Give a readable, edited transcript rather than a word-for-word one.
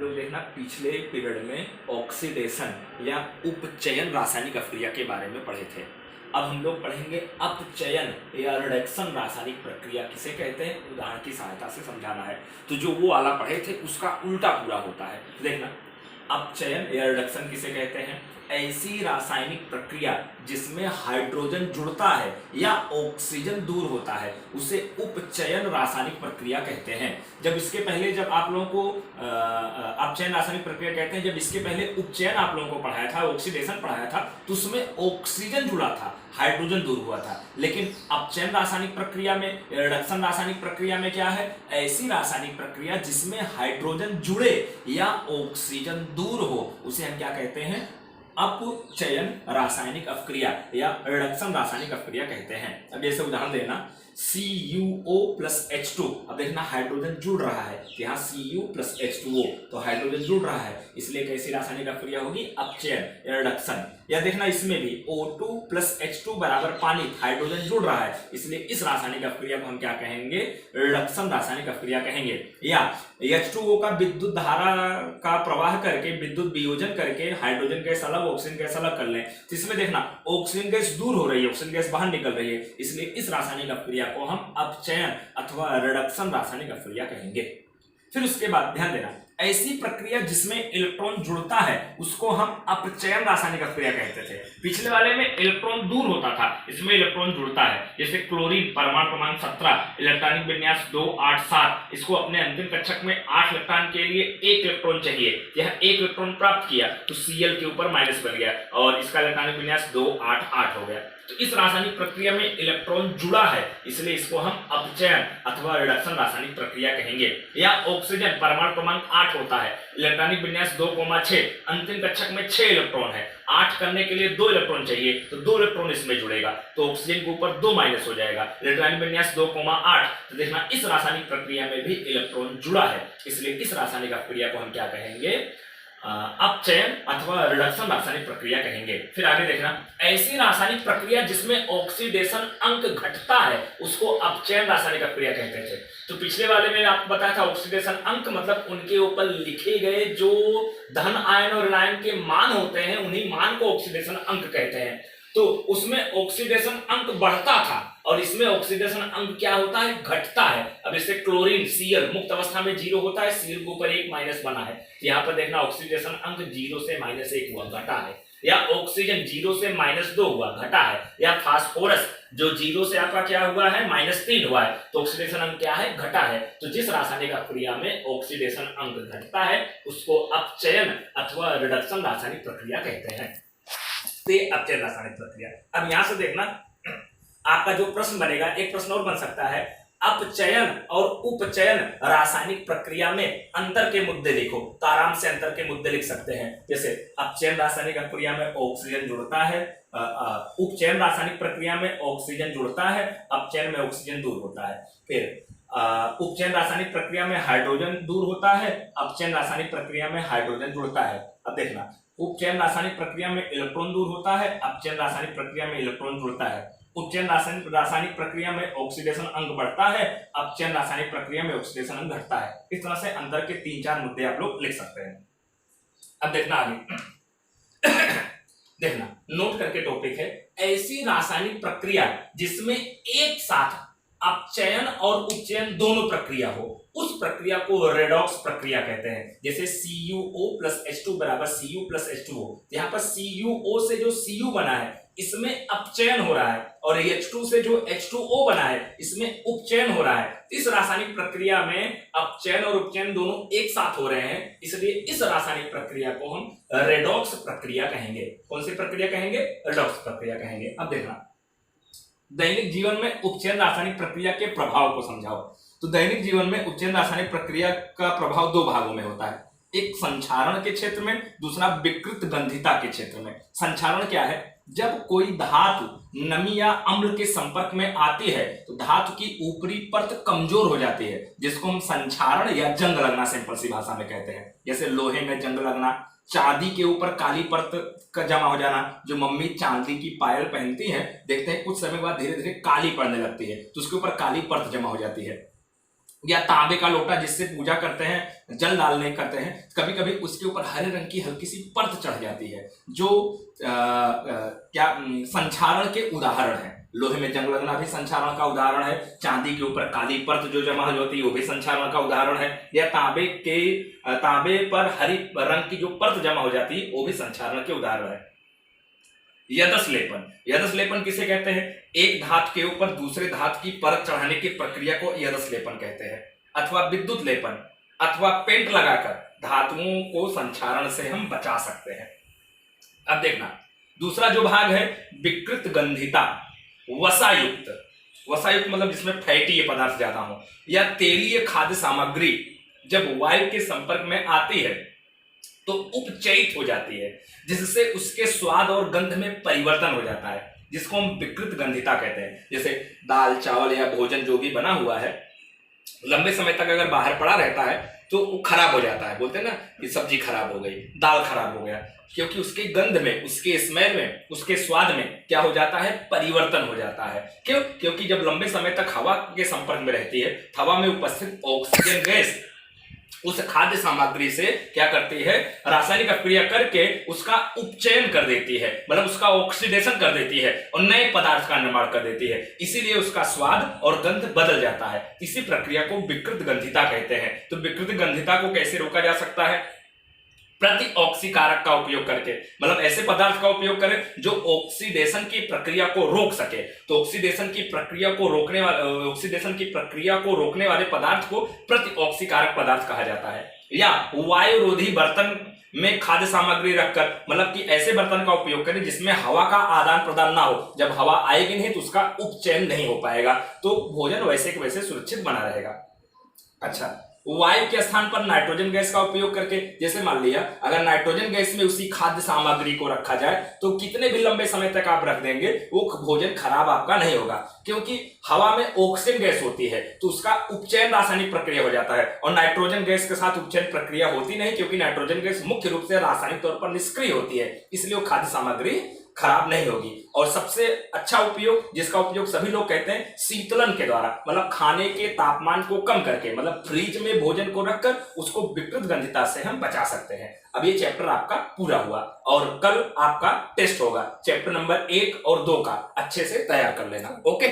लोग देखना पिछले पीरियड में ऑक्सीडेशन या उपचयन रासायनिक अभिक्रिया के बारे में पढ़े थे। अब हम लोग पढ़ेंगे अपचयन या रिडक्शन रासायनिक प्रक्रिया किसे कहते हैं, उदाहरण की सहायता से समझाना है। तो जो वो वाला पढ़े थे उसका उल्टा पूरा होता है। देखना, अपचयन या रिडक्शन किसे कहते हैं? ऐसी रासायनिक प्रक्रिया जिसमें हाइड्रोजन जुड़ता है या ऑक्सीजन दूर होता है उसे उपचयन रासायनिक प्रक्रिया कहते हैं। जब इसके पहले जब आप लोगों को अपचयन रासायनिक प्रक्रिया कहते हैं, जब इसके पहले उपचयन आप लोगों को पढ़ाया था, ऑक्सीडेशन पढ़ाया था, तो उसमें ऑक्सीजन जुड़ा था, हाइड्रोजन दूर हुआ था। लेकिन अपचयन रासायनिक प्रक्रिया में, रिडक्शन रासायनिक प्रक्रिया में क्या है? ऐसी रासायनिक प्रक्रिया जिसमें हाइड्रोजन जुड़े या ऑक्सीजन दूर हो उसे हम क्या कहते हैं? अपचयन रासायनिक अभिक्रिया या रिडक्शन रासायनिक अभिक्रिया कहते हैं। अब जैसे उदाहरण देना, CuO प्लस H2। अब देखना हाइड्रोजन जुड़ रहा है, यहाँ Cu प्लस H2O, तो हाइड्रोजन जुड़ रहा है, इसलिए कैसी रासायनिक अभिक्रिया होगी? अपचयन या रिडक्शन। या देखना इसमें भी O2 प्लस H2 बराबर पानी, हाइड्रोजन जुड़ रहा है, इसलिए इस रासायनिक अभिक्रिया को हम क्या कहेंगे? रिडक्शन रासायनिक अभिक्रिया कहेंगे। या H2O का विद्युत धारा का प्रवाह करके, विद्युत वियोजन करके हाइड्रोजन गैस अलग, ऑक्सीजन गैस अलग कर लें, तो इसमें देखना ऑक्सीजन गैस दूर हो रही है, ऑक्सीजन गैस बाहर निकल रही है, इसलिए इस रासायनिक अभिक्रिया को हम अपचयन अथवा रिडक्शन रासायनिक अभिक्रिया कहेंगे। फिर उसके बाद ध्यान देना, ऐसी प्रक्रिया जिसमें इलेक्ट्रॉन जुड़ता है उसको हम अपचयन रासायनिक अभिक्रिया कहते थे। पिछले वाले में इलेक्ट्रॉन दूर होता था, इसमें इलेक्ट्रॉन जुड़ता है। जैसे क्लोरीन परमाणु क्रमांक 17, इलेक्ट्रॉनिक विन्यास 2 8 7, इसको अपने अंतिम कक्षक में 8 इलेक्ट्रॉन के लिए 1 इलेक्ट्रॉन चाहिए, यह 1 इलेक्ट्रॉन प्राप्त किया तो Cl के ऊपर माइनस बन गया और इसका इलेक्ट्रॉनिक विन्यास 2 8 8 हो गया। तो इस रासायनिक प्रक्रिया में इलेक्ट्रॉन जुड़ा है, इसलिए इसको हम अपचयन अथवा रिडक्शन रासायनिक प्रक्रिया कहेंगे। या ऑक्सीजन परमाणु क्रमांक 8 होता है, इलेक्ट्रॉनिक विन्यास 2,6, अंतिम कक्षक में 6 इलेक्ट्रॉन है, 8 करने के लिए 2 इलेक्ट्रॉन चाहिए, तो 2 इलेक्ट्रॉन इसमें जुड़ेगा, तो ऑक्सीजन के ऊपर 2 माइनस हो जाएगा, इलेक्ट्रॉनिक विन्यास 2,8। तो देखना इस रासायनिक प्रक्रिया में भी इलेक्ट्रॉन जुड़ा है, इसलिए इस रासायनिक प्रक्रिया को हम क्या कहेंगे? अपचयन अथवा रिडक्शन रासायनिक प्रक्रिया कहेंगे। फिर आगे देखना, ऐसी रासायनिक प्रक्रिया जिसमें ऑक्सीडेशन अंक घटता है उसको अपचयन रासायनिक प्रक्रिया कहते थे। तो पिछले वाले में आपको बताया था ऑक्सीडेशन अंक मतलब उनके ऊपर लिखे गए जो धन आयन और ऋण आयन के मान होते हैं, उन्हीं मान को ऑक्सीडेशन अंक कहते हैं। तो उसमें ऑक्सीडेशन अंक बढ़ता था और इसमें ऑक्सीडेशन अंक क्या होता है? घटता है। अब इससे क्लोरीन Cl मुक्त अवस्था में 0 होता है, Cl के ऊपर 1 माइनस बना है, यहाँ पर देखना ऑक्सीडेशन अंक 0 से -1 हुआ, घटा है। या ऑक्सीजन 0 से -2 हुआ, घटा है। या फास्फोरस जो 0 से आपका क्या हुआ है? -3 हुआ है, तो ऑक्सीडेशन अंक क्या है? घटा है। तो जिस रासायनिक प्रक्रिया में ऑक्सीडेशन अंक घटता है उसको अपचयन अथवा रिडक्शन रासायनिक प्रक्रिया कहते हैं। अपचयन रासायनिक प्रक्रिया। अब यहां से देखना आपका जो प्रश्न बनेगा, एक प्रश्न और बन सकता है, अपचयन और उपचयन रासायनिक प्रक्रिया में अंतर के मुद्दे लिखो। तो आराम से अंतर के मुद्दे लिख सकते हैं। जैसे अपचयन रासायनिक प्रक्रिया में ऑक्सीजन जुड़ता है, उपचयन रासायनिक प्रक्रिया में ऑक्सीजन जुड़ता है, अपचयन में ऑक्सीजन दूर होता है। फिर उपचयन रासायनिक प्रक्रिया में हाइड्रोजन दूर होता है, अपचयन रासायनिक प्रक्रिया में हाइड्रोजन जुड़ता है। अब देखना, उपचयन रासायनिक प्रक्रिया में इलेक्ट्रॉन दूर होता है, अपचयन रासायनिक प्रक्रिया में इलेक्ट्रॉन जुड़ता है। उपचयन रासायनिक प्रक्रिया में ऑक्सीडेशन अंक बढ़ता है, अपचयन रासायनिक प्रक्रिया में ऑक्सीडेशन अंक घटता है। इस तरह से अंदर के 3-4 मुद्दे आप लोग लिख सकते हैं। अब देखना आगे देखना, नोट करके टॉपिक है, ऐसी रासायनिक प्रक्रिया जिसमें एक साथ अपचयन और उपचयन दोनों प्रक्रिया हो उस प्रक्रिया को रेडॉक्स प्रक्रिया कहते हैं। जैसे CuO प्लस H2 बराबर Cu प्लस H2O, यहाँ पर CuO से जो Cu बना है इसमें अपचयन हो रहा है और H2 से जो H2O बना है इसमें उपचयन हो रहा है। इस रासायनिक प्रक्रिया में अपचयन और उपचयन दोनों एक साथ हो रहे हैं, इसलिए इस रासायनिक प्रक्रिया को हम रेडॉक्स प्रक्रिया कहेंगे। कौन सी प्रक्रिया कहेंगे? रेडॉक्स प्रक्रिया कहेंगे। अब देखना, दैनिक जीवन में उपचयन रासायनिक प्रक्रिया के प्रभाव को समझाओ। तो दैनिक जीवन में उपचयन रासायनिक प्रक्रिया का प्रभाव 2 भागों में होता है, एक संक्षारण के क्षेत्र में, दूसरा विकृत गंधिता के क्षेत्र में। संक्षारण क्या है? जब कोई धातु नमी या अम्ल के संपर्क में आती है तो धातु की ऊपरी परत कमजोर हो जाती है, जिसको हम संक्षारण या जंग लगना सिंपल सी भाषा में कहते हैं। जैसे लोहे में जंग लगना, चांदी के ऊपर काली परत का जमा हो जाना। जो मम्मी चांदी की पायल पहनती हैं, देखते हैं कुछ समय बाद धीरे धीरे काली पड़ने लगती है, तो उसके ऊपर काली परत जमा हो जाती है। या तांबे का लोटा जिससे पूजा करते हैं, जल डालने करते हैं, कभी कभी उसके ऊपर हरे रंग की हल्की सी परत चढ़ जाती है, जो संक्षारण के उदाहरण है। लोहे में जंग लगना भी संक्षारण का उदाहरण है। चांदी के ऊपर काली परत जो जमा होती है वो भी संक्षारण का उदाहरण है। या तांबे पर हरी रंग की जो परत जमा हो जाती है वो भी संक्षारण के उदाहरण है। यदस लेपन, यदस लेपन किसे कहते हैं? एक धातु के ऊपर दूसरे धातु की परत चढ़ाने की प्रक्रिया को यदस लेपन कहते हैं। अथवा विद्युत लेपन अथवा पेंट लगाकर धातुओं को संक्षारण से हम बचा सकते हैं। अब देखना दूसरा जो भाग है विकृत गंधिता, वसायुक्त, वसायुक्त मतलब जिसमें फैटी पदार्थ ज्यादा हो, या तेलीय खाद्य सामग्री जब वायु के संपर्क में आती है तो उपचयित हो जाती है, जिससे उसके स्वाद और गंध में परिवर्तन हो जाता है, जिसको हम विकृत गंधिता कहते हैं। जैसे दाल चावल या भोजन जो भी बना हुआ है लंबे समय तक अगर बाहर पड़ा रहता है तो वो खराब हो जाता है। बोलते हैं ना कि सब्जी खराब हो गई, दाल खराब हो गया, क्योंकि उसके गंध में, उसके स्मेल में, उसके स्वाद में क्या हो जाता है? परिवर्तन हो जाता है। क्यों? क्योंकि जब लंबे समय तक हवा के संपर्क में रहती है, हवा में उपस्थित ऑक्सीजन गैस उस खाद्य सामग्री से क्या करती है? रासायनिक प्रक्रिया करके उसका उपचयन कर देती है, मतलब उसका ऑक्सीडेशन कर देती है और नए पदार्थ का निर्माण कर देती है। इसीलिए उसका स्वाद और गंध बदल जाता है। इसी प्रक्रिया को विकृत गंधिता कहते हैं। तो विकृत गंधिता को कैसे रोका जा सकता है? प्रति ऑक्सीकारक का उपयोग करके, मतलब ऐसे पदार्थ का उपयोग करें जो ऑक्सीडेशन की प्रक्रिया को रोक सके। तो ऑक्सीडेशन की प्रक्रिया को रोकने वाले पदार्थ को प्रति ऑक्सीकारक पदार्थ कहा जाता है। या वायुरोधी बर्तन में खाद्य सामग्री रखकर, मतलब कि ऐसे बर्तन का उपयोग करें जिसमें हवा का आदान प्रदान ना हो। जब हवा आएगी नहीं तो उसका उपचयन नहीं हो पाएगा, तो भोजन वैसे के वैसे सुरक्षित बना रहेगा। अच्छा, वायु के स्थान पर नाइट्रोजन गैस का उपयोग करके, जैसे मान लिया अगर नाइट्रोजन गैस में उसी खाद्य सामग्री को रखा जाए तो कितने भी लंबे समय तक आप रख देंगे वो भोजन खराब आपका नहीं होगा, क्योंकि हवा में ऑक्सीजन गैस होती है तो उसका उपचयन रासायनिक प्रक्रिया हो जाता है। और नाइट्रोजन गैस के साथ उपचयन प्रक्रिया होती नहीं, क्योंकि नाइट्रोजन गैस मुख्य रूप से रासायनिक तौर पर निष्क्रिय होती है, इसलिए वो खाद्य सामग्री खराब नहीं होगी। और सबसे अच्छा उपयोग, जिसका उपयोग सभी लोग कहते हैं, शीतलन के द्वारा, मतलब खाने के तापमान को कम करके, मतलब फ्रिज में भोजन को रखकर उसको विकृत गंधिता से हम बचा सकते हैं। अब ये चैप्टर आपका पूरा हुआ और कल आपका टेस्ट होगा। चैप्टर नंबर 1 और 2 का अच्छे से तैयार कर लेना। ओके।